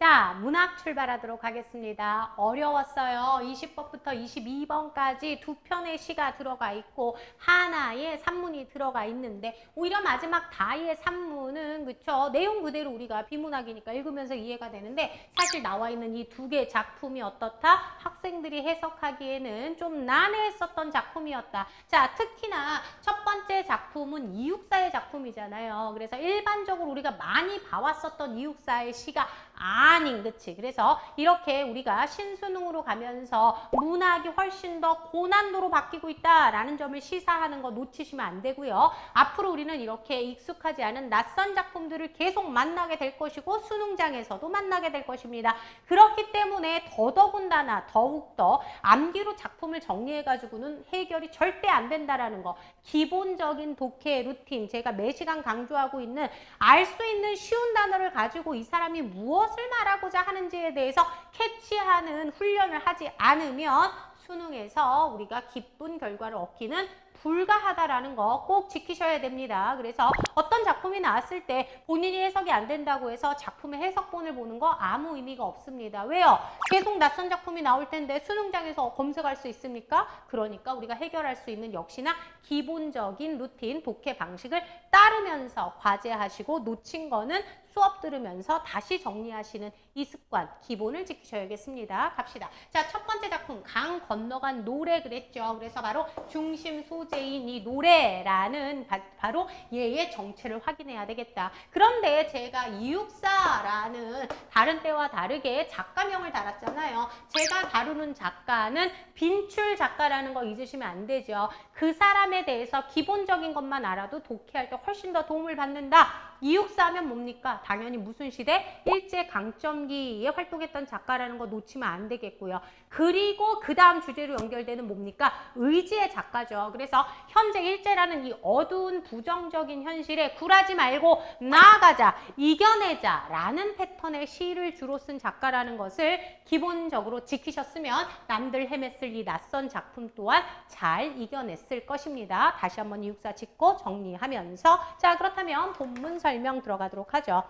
자, 문학 출발하도록 하겠습니다. 어려웠어요. 20번부터 22번까지 두 편의 시가 들어가 있고 하나의 산문이 들어가 있는데 오히려 마지막 다의 산문은 그쵸? 내용 그대로 우리가 비문학이니까 읽으면서 이해가 되는데 사실 나와 있는 이 두 개의 작품이 어떻다? 학생들이 해석하기에는 좀 난해했었던 작품이었다. 자, 특히나 첫 번째 작품은 이육사의 작품이잖아요. 그래서 일반적으로 우리가 많이 봐왔었던 이육사의 시가 아닌, 그치? 그래서 이렇게 우리가 신수능으로 가면서 문학이 훨씬 더 고난도로 바뀌고 있다라는 점을 시사하는 거 놓치시면 안 되고요. 앞으로 우리는 이렇게 익숙하지 않은 낯선 작품들을 계속 만나게 될 것이고 수능장에서도 만나게 될 것입니다. 그렇기 때문에 더더군다나 더욱더 암기로 작품을 정리해가지고는 해결이 절대 안 된다라는 거. 기본적인 독해 루틴, 제가 매 시간 강조하고 있는 알 수 있는 쉬운 단어를 가지고 이 사람이 무엇을 말하고자 하는지에 대해서 캐치하는 훈련을 하지 않으면 수능에서 우리가 기쁜 결과를 얻기는 불가하다라는 거 꼭 지키셔야 됩니다. 그래서 어떤 작품이 나왔을 때 본인이 해석이 안 된다고 해서 작품의 해석본을 보는 거 아무 의미가 없습니다. 왜요? 계속 낯선 작품이 나올 텐데 수능장에서 검색할 수 있습니까? 그러니까 우리가 해결할 수 있는 역시나 기본적인 루틴, 독해 방식을 따르면서 과제하시고 놓친 거는 수업 들으면서 다시 정리하시는 이 습관, 기본을 지키셔야겠습니다. 갑시다. 자, 첫 번째 작품, 강 건너간 노래 그랬죠. 그래서 바로 중심 소재인 이 노래라는 바로 얘의 정체를 확인해야 되겠다. 그런데 제가 이육사라는 다른 때와 다르게 작가명을 달았잖아요. 제가 다루는 작가는 빈출 작가라는 거 잊으시면 안 되죠. 그 사람에 대해서 기본적인 것만 알아도 독해할 때 훨씬 더 도움을 받는다. 이육사하면 뭡니까? 당연히 무슨 시대? 일제강점기에 활동했던 작가라는 거 놓치면 안 되겠고요. 그리고 그 다음 주제로 연결되는 뭡니까? 의지의 작가죠. 그래서 현재 일제라는 이 어두운 부정적인 현실에 굴하지 말고 나아가자, 이겨내자 라는 패턴의 시를 주로 쓴 작가라는 것을 기본적으로 지키셨으면 남들 헤맸을 이 낯선 작품 또한 잘 이겨냈을 것입니다. 다시 한번 이육사 짚고 정리하면서 자, 그렇다면 본문 설명 들어가도록 하죠.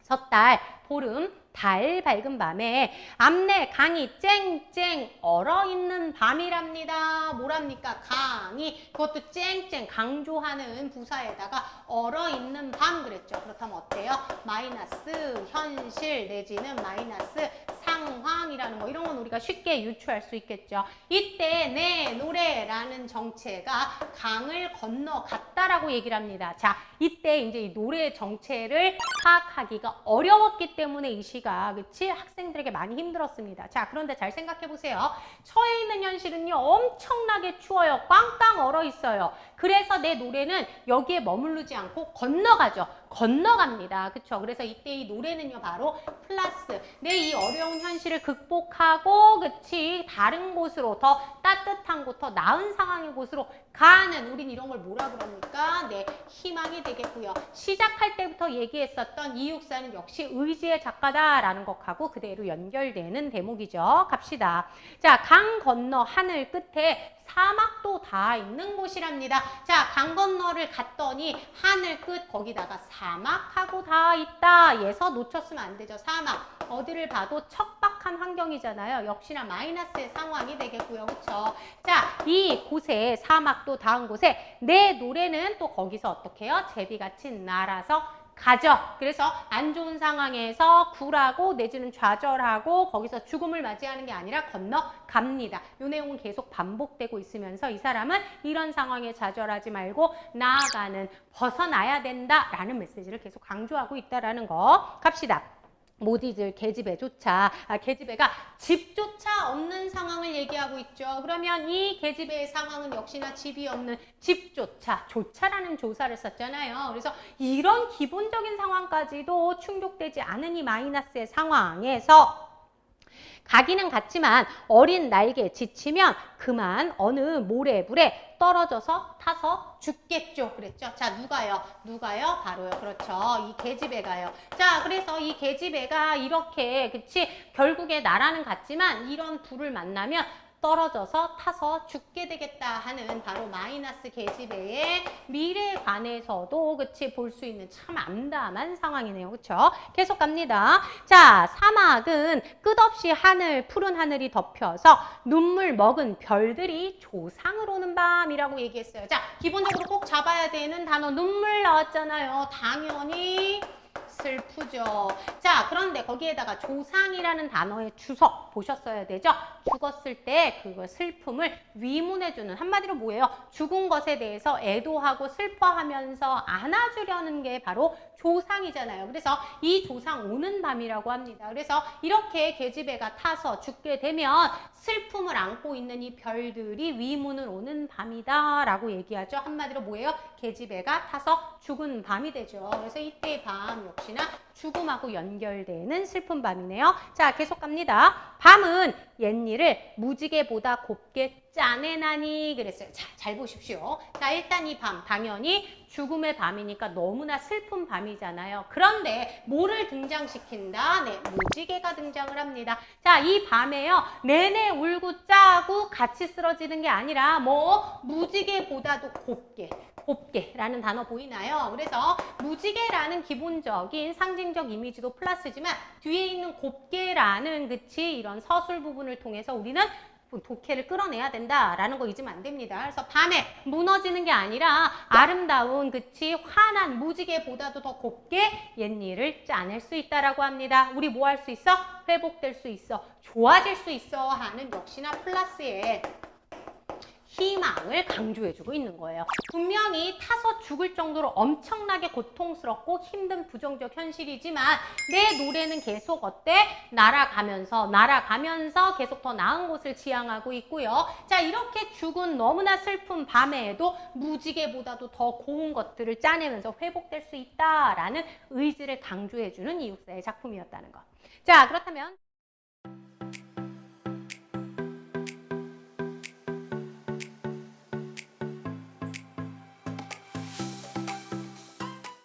섣달, 보름, 달 밝은 밤에 앞내 강이 쨍쨍 얼어있는 밤이랍니다. 뭐랍니까? 강이 그것도 쨍쨍 강조하는 부사에다가 얼어있는 밤 그랬죠. 그렇다면 어때요? 마이너스 현실 내지는 마이너스 상황이라는 거 이런 건 우리가 쉽게 유추할 수 있겠죠. 이때 내 노래라는 정체가 강을 건너갔다라고 얘기를 합니다. 자, 이때 이제 이 노래의 정체를 파악하기가 어려웠기 때문에 이 시가 그치? 학생들에게 많이 힘들었습니다. 자, 그런데 잘 생각해 보세요. 처해 있는 현실은요 엄청나게 추워요. 꽝꽝 얼어 있어요. 그래서 내 노래는 여기에 머무르지 않고 건너가죠. 건너갑니다. 그쵸? 그래서 이때 이 노래는요 바로 플러스 내 이 어려운 현실을 극복하고 그치? 다른 곳으로 더 따뜻한 곳, 더 나은 상황의 곳으로 가는 우린 이런 걸 뭐라 그럽니까? 네, 희망이 되겠고요. 시작할 때부터 얘기했었던 이육사는 역시 의지의 작가다라는 것하고 그대로 연결되는 대목이죠. 갑시다. 자, 강 건너 하늘 끝에 사막도 다 있는 곳이랍니다. 자, 강 건너를 갔더니 하늘 끝 거기다가 사막하고 다 있다. 예서 놓쳤으면 안 되죠. 사막. 어디를 봐도 척박한 환경이잖아요. 역시나 마이너스의 상황이 되겠고요. 그렇죠? 자, 이 곳에 사막도 닿은 곳에 내 노래는 또 거기서 어떻게 해요? 제비같이 날아서 가죠. 그래서 안 좋은 상황에서 굴하고 내지는 좌절하고 거기서 죽음을 맞이하는 게 아니라 건너갑니다. 이 내용은 계속 반복되고 있으면서 이 사람은 이런 상황에 좌절하지 말고 나아가는 벗어나야 된다라는 메시지를 계속 강조하고 있다라는 거. 갑시다. 못 잊을 계집애조차 계집애가 집조차 없는 상황을 얘기하고 있죠. 그러면 이 계집애의 상황은 역시나 집이 없는 집조차, 조차라는 조사를 썼잖아요. 그래서 이런 기본적인 상황까지도 충족되지 않은 이 마이너스의 상황에서 가기는 갔지만 어린 날개 지치면 그만 어느 모래불에 떨어져서 타서 죽겠죠. 그랬죠. 자, 누가요? 누가요? 바로요. 그렇죠. 이 계집애가요. 자, 그래서 이 계집애가 이렇게 그치 결국에 나라는 갔지만 이런 불을 만나면 떨어져서 타서 죽게 되겠다 하는 바로 마이너스 계집애의 미래에 관해서도 그치 볼 수 있는 참 암담한 상황이네요. 그쵸? 계속 갑니다. 자, 사막은 끝없이 하늘, 푸른 하늘이 덮여서 눈물 먹은 별들이 조상을 오는 밤이라고 얘기했어요. 자, 기본적으로 꼭 잡아야 되는 단어 눈물 나왔잖아요. 당연히 슬프죠. 자, 그런데 거기에다가 조상이라는 단어의 주석 보셨어야 되죠? 죽었을 때 그 슬픔을 위문해주는 한마디로 뭐예요? 죽은 것에 대해서 애도하고 슬퍼하면서 안아주려는 게 바로 조상이잖아요. 그래서 이 조상 오는 밤이라고 합니다. 그래서 이렇게 계집애가 타서 죽게 되면 슬픔을 안고 있는 이 별들이 위문을 오는 밤이다 라고 얘기하죠. 한마디로 뭐예요? 계집애가 타서 죽은 밤이 되죠. 그래서 이때의 밤 역시나 죽음하고 연결되는 슬픈 밤이네요. 자, 계속 갑니다. 밤은 옛일을 무지개보다 곱게 짜내나니 그랬어요. 자, 잘 보십시오. 자, 일단 이 밤 당연히 죽음의 밤이니까 너무나 슬픈 밤이잖아요. 그런데 뭐를 등장시킨다? 네, 무지개가 등장을 합니다. 자, 이 밤에요. 내내 울고 짜고 같이 쓰러지는 게 아니라 뭐 무지개보다도 곱게라는 단어 보이나요? 그래서 무지개라는 기본적인 상징적 이미지도 플러스지만 뒤에 있는 곱게라는 그치 이런 서술 부분을 통해서 우리는 독해를 끌어내야 된다라는 거 잊으면 안 됩니다. 그래서 밤에 무너지는 게 아니라 아름다운 그치 환한 무지개보다도 더 곱게 옛일을 짜낼 수 있다라고 합니다. 우리 뭐 할 수 있어? 회복될 수 있어. 좋아질 수 있어 하는 역시나 플러스의 희망을 강조해주고 있는 거예요. 분명히 타서 죽을 정도로 엄청나게 고통스럽고 힘든 부정적 현실이지만 내 노래는 계속 어때? 날아가면서 계속 더 나은 곳을 지향하고 있고요. 자, 이렇게 죽은 너무나 슬픈 밤에도 무지개보다도 더 고운 것들을 짜내면서 회복될 수 있다라는 의지를 강조해주는 이육사의 작품이었다는 거. 자, 그렇다면